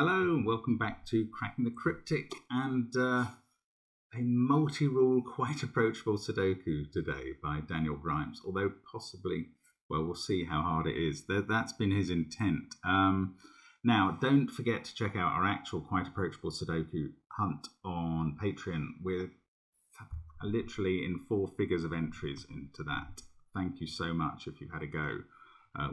Hello and welcome back to Cracking the Cryptic and a multi-rule, quite approachable Sudoku today by Daniel Grimes, although possibly, well, we'll see how hard it is. That's been his intent. Now, don't forget to check out our actual quite approachable Sudoku hunt on Patreon with literally in 4 figures of entries into that. Thank you so much if you've had a go.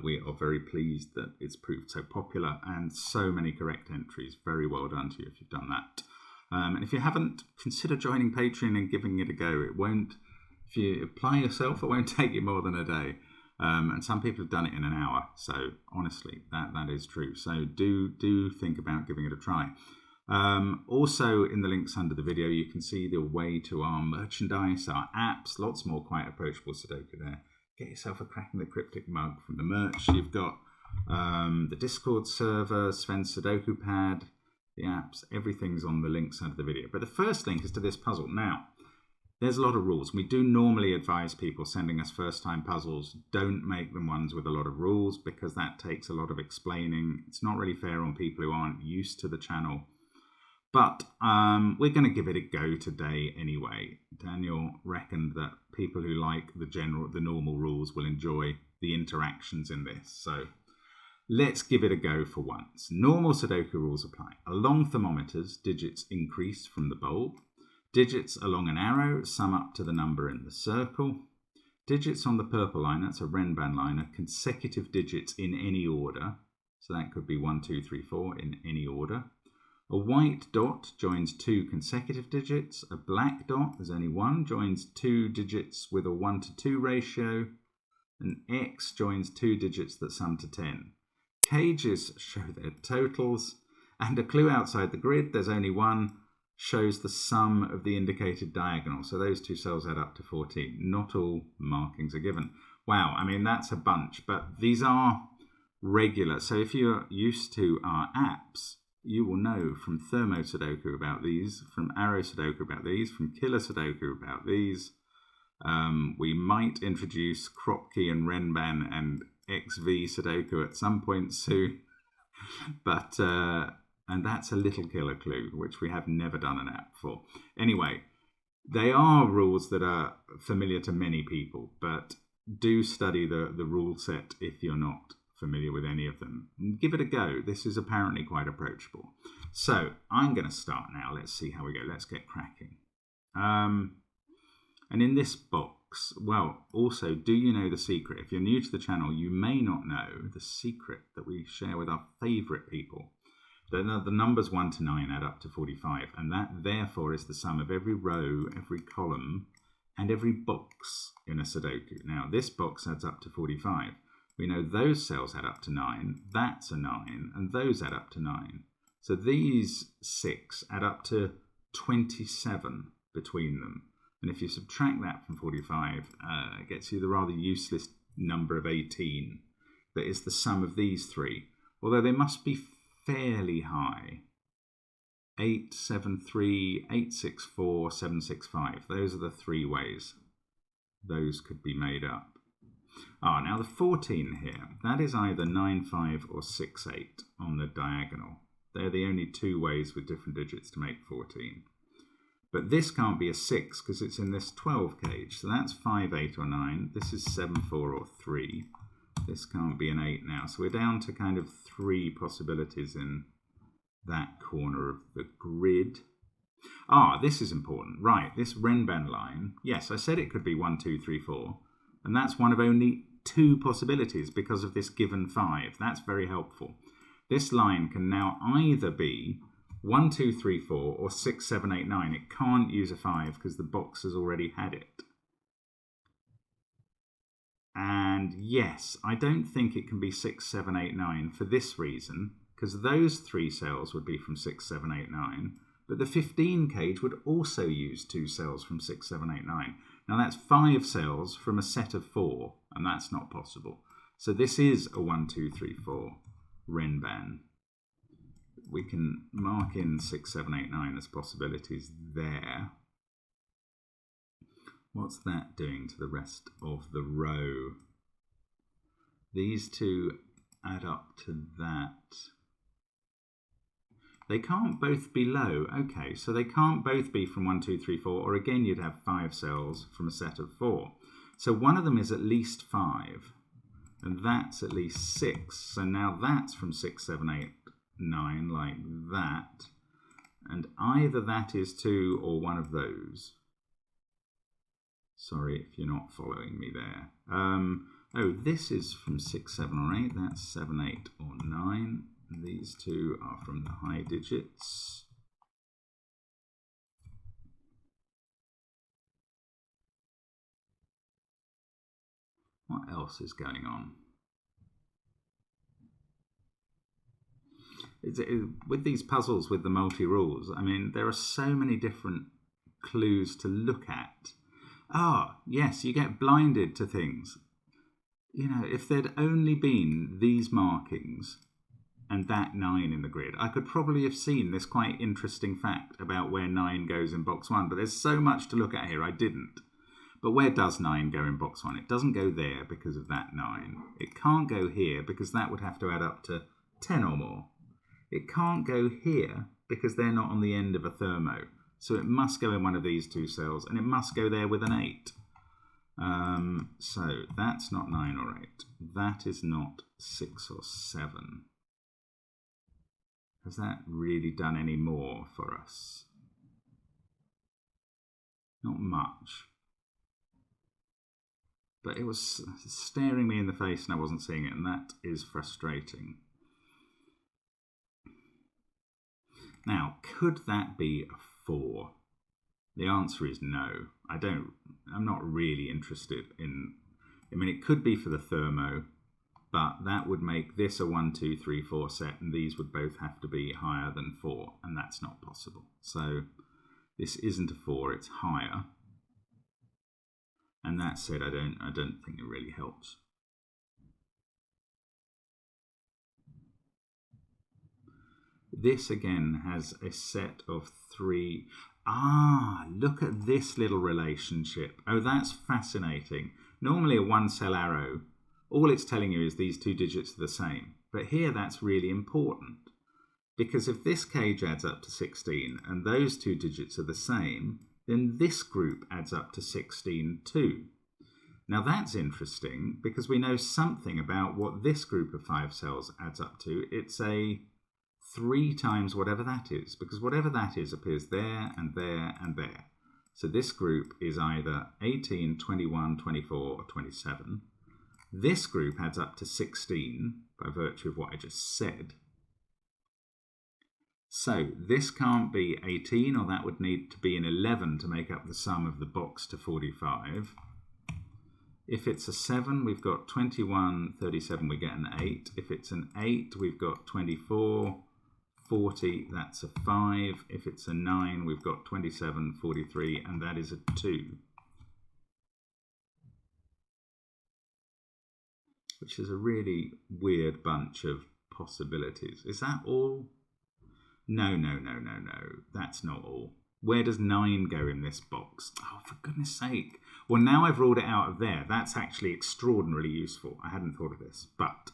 We are very pleased that it's proved so popular and so many correct entries. Very well done to you if you've done that. And if you haven't, consider joining Patreon and giving it a go. It won't, if you apply yourself, it won't take you more than a day. And some people have done it in an hour. So honestly, that is true. So do think about giving it a try. Also in the links under the video, you can see the way to our merchandise, our apps, lots more quite approachable Sudoku there. Get yourself a Cracking the Cryptic mug from the merch. You've got the Discord server, Sven's Sudoku Pad, the apps, everything's on the links under the video. But the first link is to this puzzle. Now, there's a lot of rules. We do normally advise people sending us first-time puzzles, don't make them ones with a lot of rules because that takes a lot of explaining. It's not really fair on people who aren't used to the channel. But we're going to give it a go today anyway. Daniel reckoned that people who like the normal rules will enjoy the interactions in this. So let's give it a go for once. Normal Sudoku rules apply. Along thermometers, digits increase from the bulb. Digits along an arrow sum up to the number in the circle. Digits on the purple line, that's a Renban line, are consecutive digits in any order. So that could be 1, 2, 3, 4 in any order. A white dot joins 2 consecutive digits. A black dot, there's only one, joins 2 digits with a 1 to 2 ratio. An X joins 2 digits that sum to 10. Cages show their totals. And a clue outside the grid, there's only one, shows the sum of the indicated diagonal. So those 2 cells add up to 14. Not all markings are given. Wow, I mean, that's a bunch. But these are regular. So if you're used to our apps, you will know from Thermo Sudoku about these, from Arrow Sudoku about these, from Killer Sudoku about these. We might introduce Kropki and Renban and XV Sudoku at some point soon. But, and that's a little killer clue, which we have never done an app for. Anyway, they are rules that are familiar to many people, but do study the rule set if you're not familiar with any of them. Give it a go. This is apparently quite approachable. So I'm going to start now. Let's see how we go. Let's get cracking. And in this box, well, also, do you know the secret? If you're new to the channel, you may not know the secret that we share with our favorite people. The numbers 1 to 9 add up to 45, and that therefore is the sum of every row, every column, and every box in a Sudoku. Now, this box adds up to 45. We know those cells add up to 9, that's a 9, and those add up to 9. So these 6 add up to 27 between them. And if you subtract that from 45, it gets you the rather useless number of 18. That is the sum of these 3, although they must be fairly high. 8, 7, 3, 8, 6, 4, 7, 6, 5. Those are the 3 ways those could be made up. Now the 14 here, that is either 9, 5 or 6, 8 on the diagonal. They're the only 2 ways with different digits to make 14. But this can't be a 6 because it's in this 12 cage. So that's 5, 8 or 9. This is 7, 4 or 3. This can't be an 8 now. So we're down to kind of 3 possibilities in that corner of the grid. This is important. Right, this Renban line. Yes, I said it could be 1, 2, 3, 4. And that's one of only 2 possibilities because of this given 5. That's very helpful. This line can now either be 1, 2, 3, 4 or 6, 7, 8, 9. It can't use a 5 because the box has already had it. And yes, I don't think it can be 6, 7, 8, 9 for this reason, because those 3 cells would be from 6, 7, 8, 9. But the 15 cage would also use 2 cells from 6, 7, 8, 9. Now that's 5 cells from a set of 4, and that's not possible. So this is a 1, 2, 3, 4 Renban. We can mark in 6, 7, 8, 9 as possibilities there. What's that doing to the rest of the row? These 2 add up to that. They can't both be low. Okay, so they can't both be from 1, 2, 3, 4, or again you'd have 5 cells from a set of 4. So one of them is at least 5, and that's at least 6. So now that's from 6, 7, 8, 9, like that. And either that is 2 or one of those. Sorry if you're not following me there. Oh, this is from 6, 7, or 8. That's 7, 8, or 9. These two are from the high digits. What else is going on? With these puzzles with the multi-rules, I mean, there are so many different clues to look at. Ah, yes, you get blinded to things. You know, if there'd only been these markings and that 9 in the grid, I could probably have seen this quite interesting fact about where 9 goes in box 1, but there's so much to look at here, I didn't. But where does 9 go in box 1? It doesn't go there because of that 9. It can't go here because that would have to add up to 10 or more. It can't go here because they're not on the end of a thermo. So it must go in one of these 2 cells, and it must go there with an 8. So that's not 9 or 8. That is not 6 or 7. Has that really done any more for us? Not much. But it was staring me in the face and I wasn't seeing it, and that is frustrating. Now, could that be a 4? The answer is no. I'm not really interested in, I mean, it could be for the thermo, but that would make this a 1, 2, 3, 4 set, and these would both have to be higher than 4, and that's not possible. So this isn't a 4, it's higher. And that said, I don't think it really helps. This again has a set of 3. Ah, look at this little relationship. Oh, that's fascinating. Normally a 1 cell arrow, all it's telling you is these 2 digits are the same. But here that's really important, because if this cage adds up to 16 and those 2 digits are the same, then this group adds up to 16 too. Now that's interesting because we know something about what this group of 5 cells adds up to. It's a 3 times whatever that is, because whatever that is appears there and there and there. So this group is either 18, 21, 24, or 27. This group adds up to 16 by virtue of what I just said. So this can't be 18, or that would need to be an 11 to make up the sum of the box to 45. If it's a 7, we've got 21, 37, we get an 8. If it's an 8, we've got 24, 40, that's a 5. If it's a 9, we've got 27, 43, and that is a 2. Which is a really weird bunch of possibilities. Is that all? No. That's not all. Where does 9 go in this box? Oh, for goodness sake. Well, now I've ruled it out of there. That's actually extraordinarily useful. I hadn't thought of this. But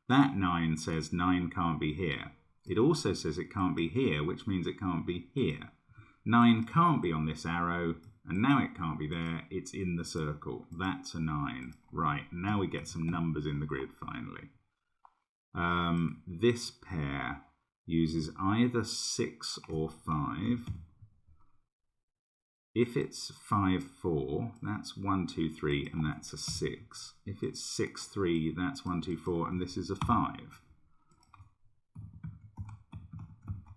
that 9 says 9 can't be here. It also says it can't be here, which means it can't be here. 9 can't be on this arrow, and now it can't be there. It's in the circle. That's a 9. Right, now we get some numbers in the grid finally. This pair uses either 6 or 5. If it's 5, 4, that's 1, 2, 3, and that's a 6. If it's 6, 3, that's 1, 2, 4, and this is a 5.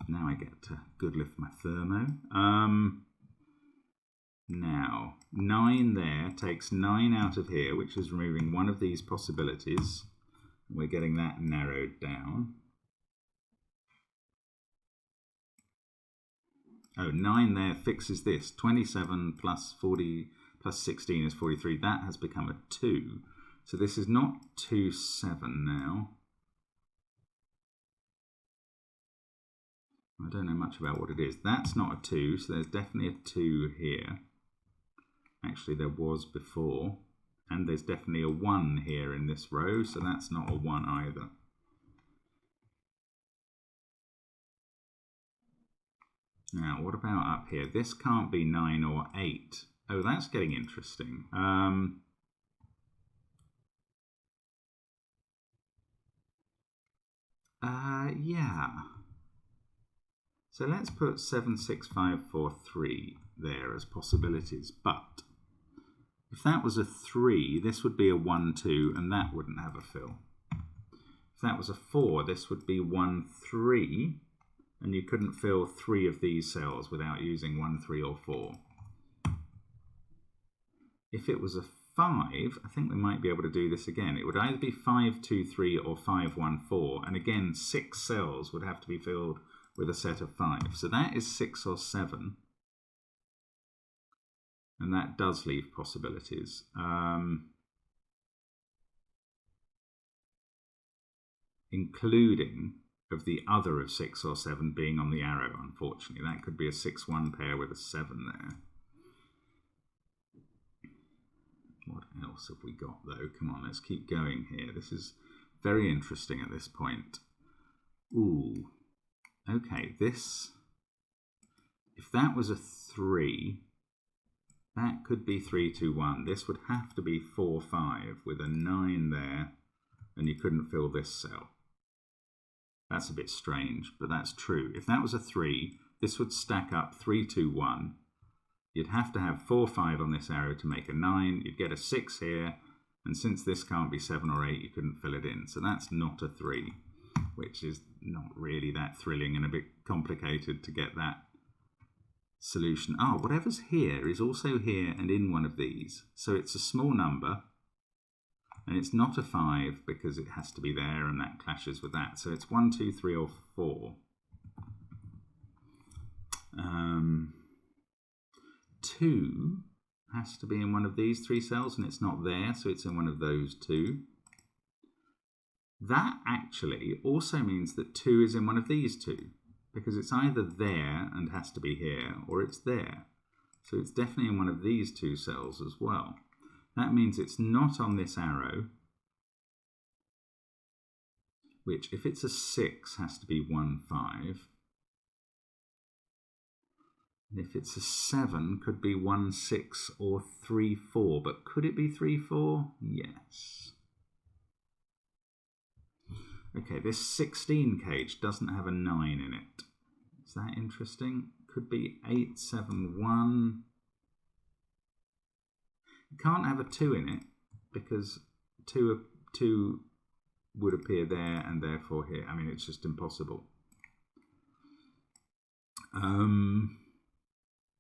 Now I get to good lift my thermo. Now, 9 there takes 9 out of here, which is removing one of these possibilities. We're getting that narrowed down. Oh, 9 there fixes this. 27 plus 40 plus 16 is 43. That has become a 2. So this is not 2, 7 now. I don't know much about what it is. That's not a 2, so there's definitely a 2 here. Actually, there was before. And there's definitely a 1 here in this row, so that's not a 1 either. Now, what about up here? This can't be 9 or 8. Oh, that's getting interesting. Yeah. So let's put 76543 there as possibilities. But if that was a 3, this would be a 1, 2, and that wouldn't have a fill. If that was a 4, this would be 1, 3, and you couldn't fill 3 of these cells without using 1, 3, or 4. If it was a 5, I think we might be able to do this again. It would either be 5, 2, 3 or 5, 1, 4, and again 6 cells would have to be filled with a set of 5. So that is 6 or 7, and that does leave possibilities. Including of the other of 6 or 7 being on the arrow, unfortunately. That could be a 6-1 pair with a 7 there. What else have we got, though? Come on, let's keep going here. This is very interesting at this point. Ooh. Okay, this... If that was a 3, that could be 3, 2, 1. This would have to be 4, 5 with a 9 there, and you couldn't fill this cell. That's a bit strange, but that's true. If that was a 3, this would stack up 3, 2, 1. You'd have to have 4, 5 on this arrow to make a 9. You'd get a 6 here, and since this can't be 7 or 8, you couldn't fill it in. So that's not a 3, which is not really that thrilling and a bit complicated to get that solution. Oh, whatever's here is also here and in one of these. So it's a small number, and it's not a 5 because it has to be there, and that clashes with that. So it's 1, 2, 3, or 4. 2 has to be in one of these 3 cells, and it's not there, so it's in one of those 2. That actually also means that 2 is in one of these 2, because it's either there and has to be here, or it's there. So it's definitely in one of these 2 cells as well. That means it's not on this arrow, which, if it's a 6, has to be 1, 5. And if it's a 7, could be 1, 6 or 3, 4. But could it be 3, 4? Yes. Okay, this 16 cage doesn't have a 9 in it. Is that interesting? Could be 8, 7, 1. It can't have a 2 in it because 2 would appear there and therefore here. I mean, it's just impossible.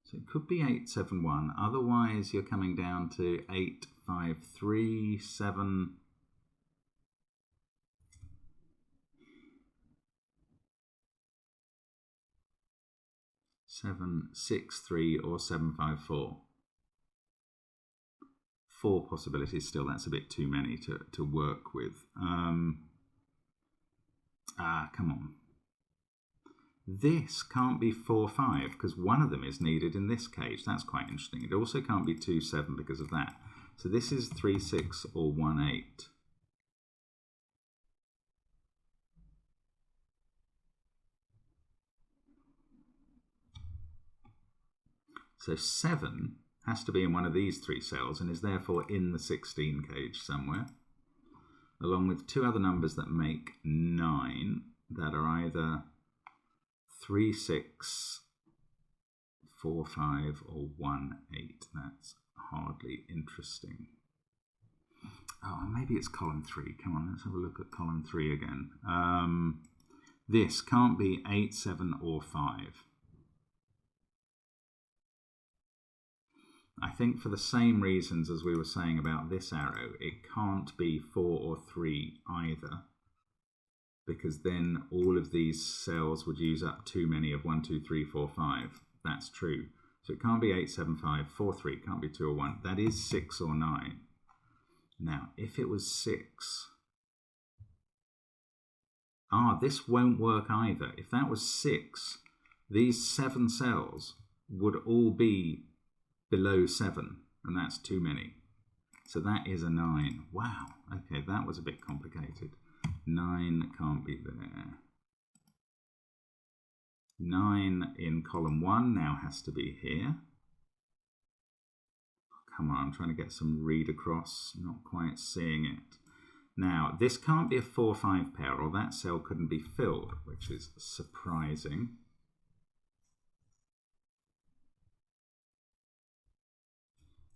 So it could be 8, 7, 1. Otherwise, you're coming down to 8, 5, 3, 7. 7, 6, 3, or 7, 5, 4. 4 possibilities still. That's a bit too many to work with. Come on. This can't be 4, 5 because one of them is needed in this cage. That's quite interesting. It also can't be 2, 7 because of that. So this is 3, 6 or 1, 8. So 7 has to be in one of these 3 cells and is therefore in the 16 cage somewhere, along with 2 other numbers that make 9 that are either 3, 6, 4, 5 or 1, 8. That's hardly interesting. Oh, maybe it's column 3. Come on, let's have a look at column 3 again. This can't be 8, 7 or 5. I think for the same reasons as we were saying about this arrow, it can't be 4 or 3 either, because then all of these cells would use up too many of 1, 2, 3, 4, 5. That's true. So it can't be 8, 7, 5, 4, 3. It can't be 2 or 1. That is 6 or 9. Now, if it was 6... this won't work either. If that was 6, these 7 cells would all be below 7, and that's too many. So that is a 9. Wow. Okay, that was a bit complicated. 9 can't be there. 9 in column 1 now has to be here. Come on, I'm trying to get some read across, not quite seeing it. Now, this can't be a 4-5 pair, or that cell couldn't be filled, which is surprising.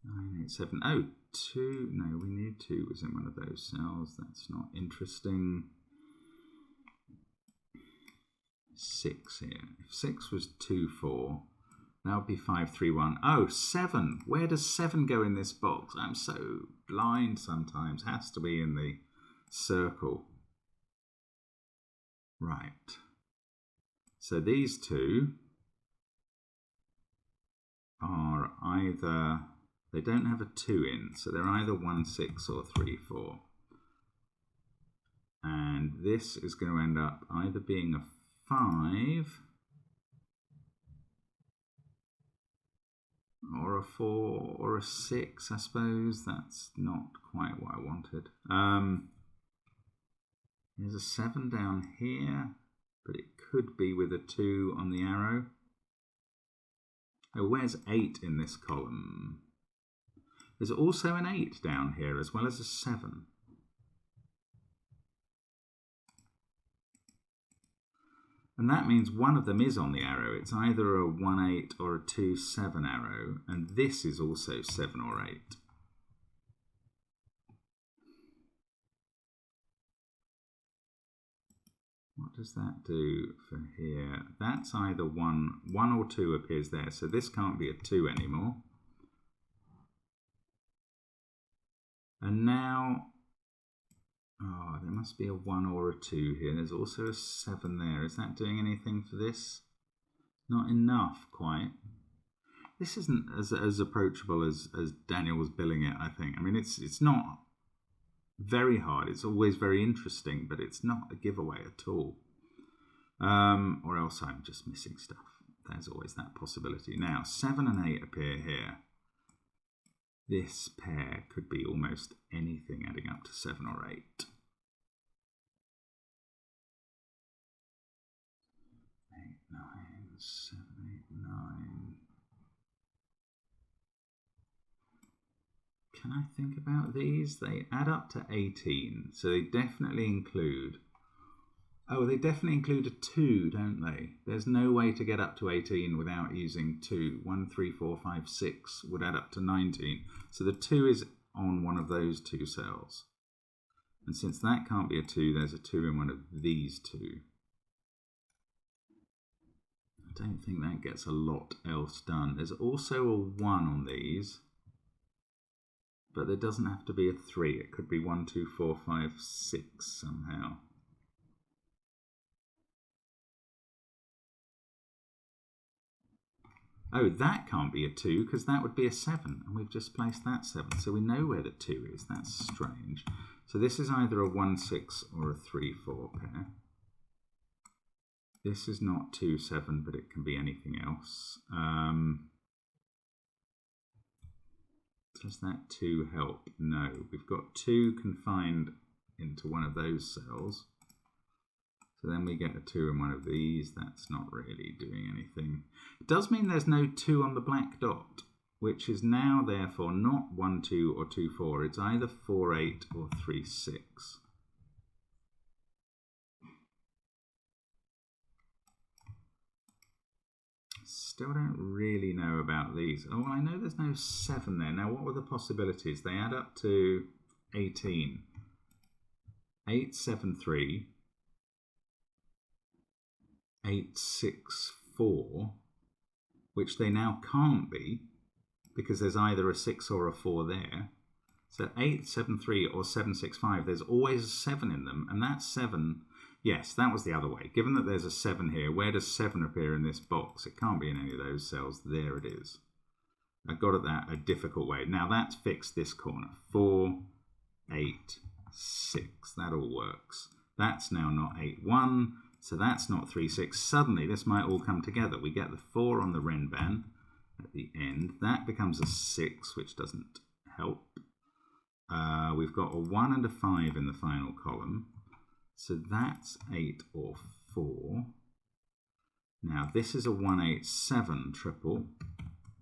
Nine, 8, 7. Oh, 2. No, we knew 2 was in one of those cells. That's not interesting. 6 here. If 6 was 2, 4, that would be 5, 3, 1. Oh, 7. Where does 7 go in this box? I'm so blind sometimes. Has to be in the circle. Right. So these two are either, they don't have a 2 in, so they're either 1, 6 or 3, 4. And this is going to end up either being a 5 or a 4 or a 6, I suppose. That's not quite what I wanted. There's a 7 down here, but it could be with a 2 on the arrow. Oh, where's 8 in this column? There's also an 8 down here as well as a 7. And that means one of them is on the arrow. It's either a 1, 8 or a 2, 7 arrow. And this is also 7 or 8. What does that do for here? That's either 1 or 2 appears there. So this can't be a 2 anymore. And now, oh, there must be a 1 or a 2 here. There's also a 7 there. Is that doing anything for this? Not enough, quite. This isn't as approachable as Daniel was billing it, I think. I mean, it's not very hard. It's always very interesting, but it's not a giveaway at all. Or else I'm just missing stuff. There's always that possibility. Now, 7 and 8 appear here. This pair could be almost anything adding up to 7 or 8. 8, 9, 7, 8, 9. Can I think about these? They add up to 18, so they definitely include... Oh, they definitely include a 2, don't they? There's no way to get up to 18 without using 2. 1, 3, 4, 5, 6 would add up to 19. So the 2 is on one of those 2 cells. And since that can't be a 2, there's a 2 in one of these 2. I don't think that gets a lot else done. There's also a 1 on these. But there doesn't have to be a 3. It could be 1, 2, 4, 5, 6 somehow. Oh, that can't be a 2 because that would be a 7, and we've just placed that 7, so we know where the 2 is. That's strange. So this is either a 1, 6 or a 3, 4 pair. This is not 2, 7, but it can be anything else. Does that 2 help? No. We've got 2 confined into one of those cells. So then we get a 2 in one of these. That's not really doing anything. It does mean there's no 2 on the black dot, which is now therefore not 1, 2 or 2, 4. It's either 4, 8 or 3, 6. Still don't really know about these. Oh, well, I know there's no 7 there. Now, what were the possibilities? They add up to 18. 8, 7, 3. 8, 6, 4, which they now can't be because there's either a 6 or a 4 there. So 8, 7, 3 or 7, 6, 5, there's always a 7 in them, and that 7, yes, that was the other way. Given that there's a 7 here, where does 7 appear in this box? It can't be in any of those cells. There it is. I got at that a difficult way. Now that's fixed this corner. 4, 8, 6. That all works. That's now not 8, 1. So that's not 3, 6. Suddenly, this might all come together. We get the 4 on the Renban at the end. That becomes a 6, which doesn't help. We've got a 1 and a 5 in the final column. So that's 8 or 4. Now this is a 187 triple.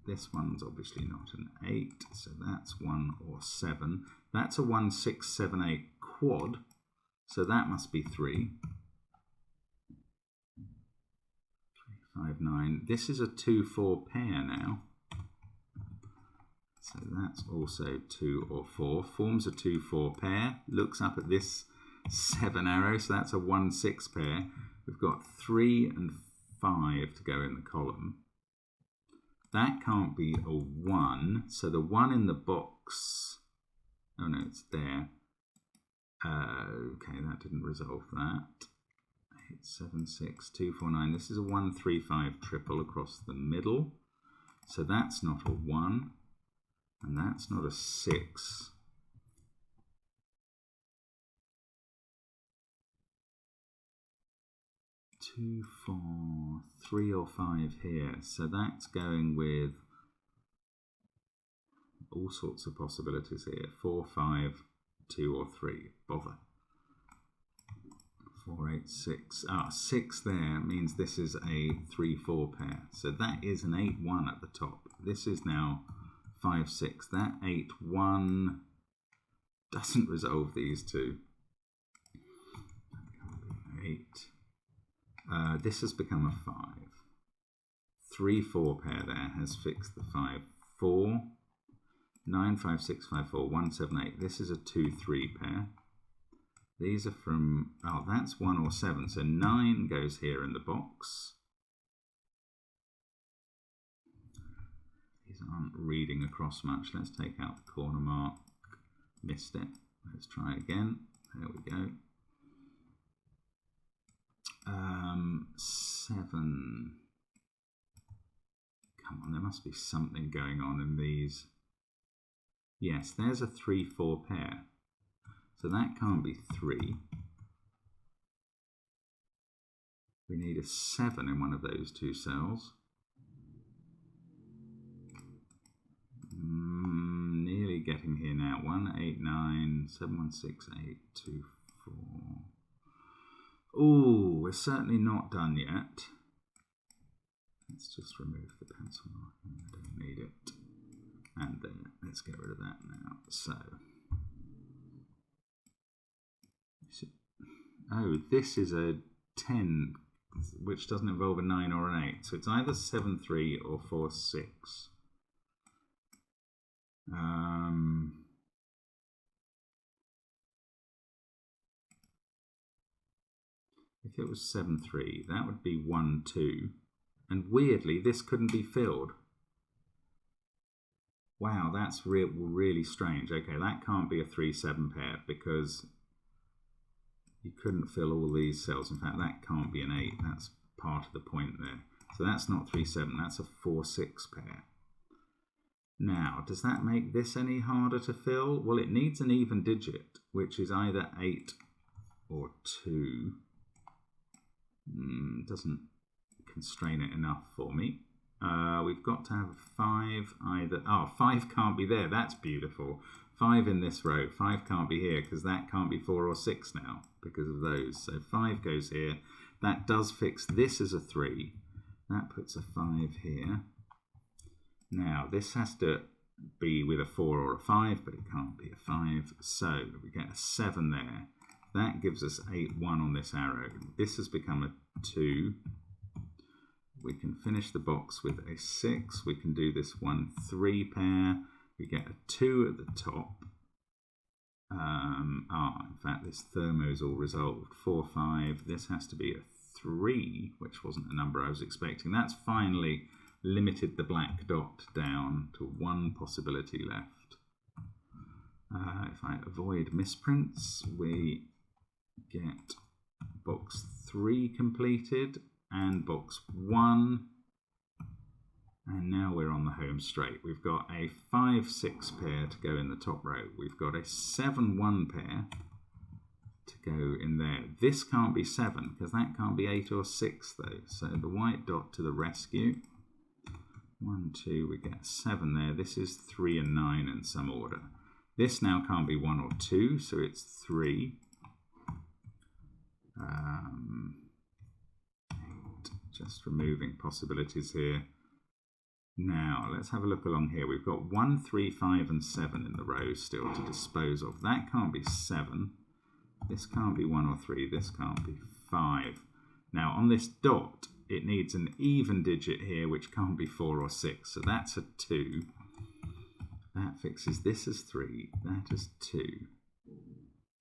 This one's obviously not an 8, so that's 1 or 7. That's a 1678 quad, so that must be 3. 3, 5, 9. This is a 2-4 pair now. So that's also 2 or 4. Forms a 2-4 pair. Looks up at this 7 arrow, so that's a 1-6 pair. We've got 3 and 5 to go in the column. That can't be a 1, so the 1 in the box, oh no, it's there. Okay, that didn't resolve that. 8, 7, 6, 2, 4, 9. This is a 1, 3, 5 triple across the middle. So that's not a 1, and that's not a 6. Two, 4, 3 or 5 here. So that's going with all sorts of possibilities here. 4, 5, 2 or 3. Bother. 4, 8, 6. 6 there means this is a 3, 4 pair. So that is an 8, 1 at the top. This is now 5, 6. That 8, 1 doesn't resolve these two. 8. This has become a 5. 3, 4 pair there has fixed the 5, 4. 9, 5, 6, 5, 4, 1, 7, 8. This is a 2, 3 pair. These are from, oh, that's 1 or 7. So 9 goes here in the box. These aren't reading across much. Let's take out the corner mark. Missed it. Let's try again. There we go. 7. Come on, there must be something going on in these. Yes, there's a 3, 4 pair. So that can't be 3. We need a 7 in one of those two cells. Nearly getting here now. 1, 8, 9, 7, 1, 6, 8, 2, 4. Oh, we're certainly not done yet. Let's just remove the pencil mark. I don't need it. And there, let's get rid of that now. So, oh, this is a 10, which doesn't involve a 9 or an 8. So it's either 7, 3 or 4, 6. If it was 7, 3, that would be 1, 2. And weirdly, this couldn't be filled. Wow, that's really strange. Okay, that can't be a 3, 7 pair because you couldn't fill all these cells. In fact, that can't be an 8. That's part of the point there. So that's not 3, 7. That's a 4, 6 pair. Now, does that make this any harder to fill? Well, it needs an even digit, which is either 8 or 2. Doesn't constrain it enough for me. We've got to have 5 either. Oh, 5 can't be there. That's beautiful. 5 in this row. 5 can't be here because that can't be 4 or 6 now because of those. So 5 goes here. That does fix this as a 3. That puts a 5 here. Now, this has to be with a 4 or a 5, but it can't be a 5. So we get a 7 there. That gives us 8, 1 on this arrow. This has become a 2. We can finish the box with a 6. We can do this 1, 3 pair. We get a 2 at the top. In fact, this thermo's all resolved. 4, 5. This has to be a 3, which wasn't a number I was expecting. That's finally limited the black dot down to 1 possibility left. If I avoid misprints, we get box 3 completed and box 1, and now we're on the home straight. We've got a 5, 6 pair to go in the top row. We've got a 7, 1 pair to go in there. This can't be 7 because that can't be 8 or 6 though. So the white dot to the rescue. 1, 2, we get 7 there. This is 3 and 9 in some order. This now can't be 1 or 2, so it's 3. 8, Just removing possibilities here. Now, let's have a look along here. We've got 1, 3, 5 and 7 in the row still to dispose of. That can't be 7. This can't be 1 or 3. This can't be 5. Now, on this dot, it needs an even digit here, which can't be 4 or 6. So that's a 2. That fixes this as 3. That as 2.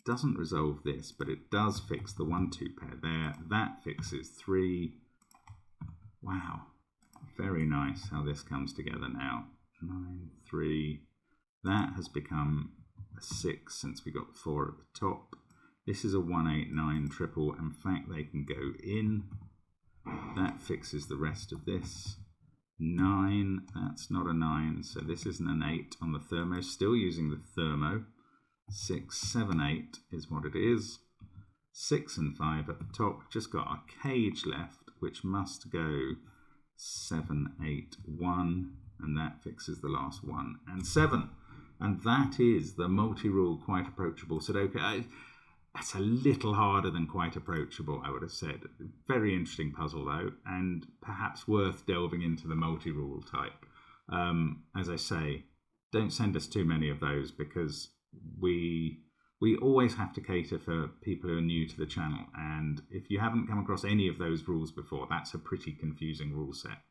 Doesn't resolve this, but it does fix the 1, 2 pair there. That fixes 3. Wow. Very nice how this comes together now. 9, 3. That has become a 6 since we got the 4 at the top. This is a 1, 8, 9 triple. In fact, they can go in. That fixes the rest of this. 9, that's not a 9, so this isn't an 8 on the thermo. Still using the thermo. 6, 7, 8 is what it is. 6 and 5 at the top. Just got our cage left, which must go 7, 8, 1, and that fixes the last 1 and 7. And that is the multi-rule quite approachable Sudoku. That's a little harder than quite approachable, I would have said. Very interesting puzzle though, and perhaps worth delving into the multi-rule type. As I say, don't send us too many of those, because we always have to cater for people who are new to the channel, and if you haven't come across any of those rules before, that's a pretty confusing rule set.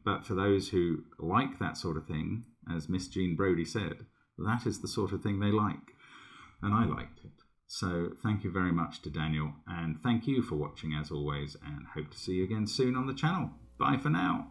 But for those who like that sort of thing, as Miss Jean Brodie said, that is the sort of thing they like, and I liked it. So thank you very much to Daniel, and thank you for watching as always, and hope to see you again soon on the channel. Bye for now.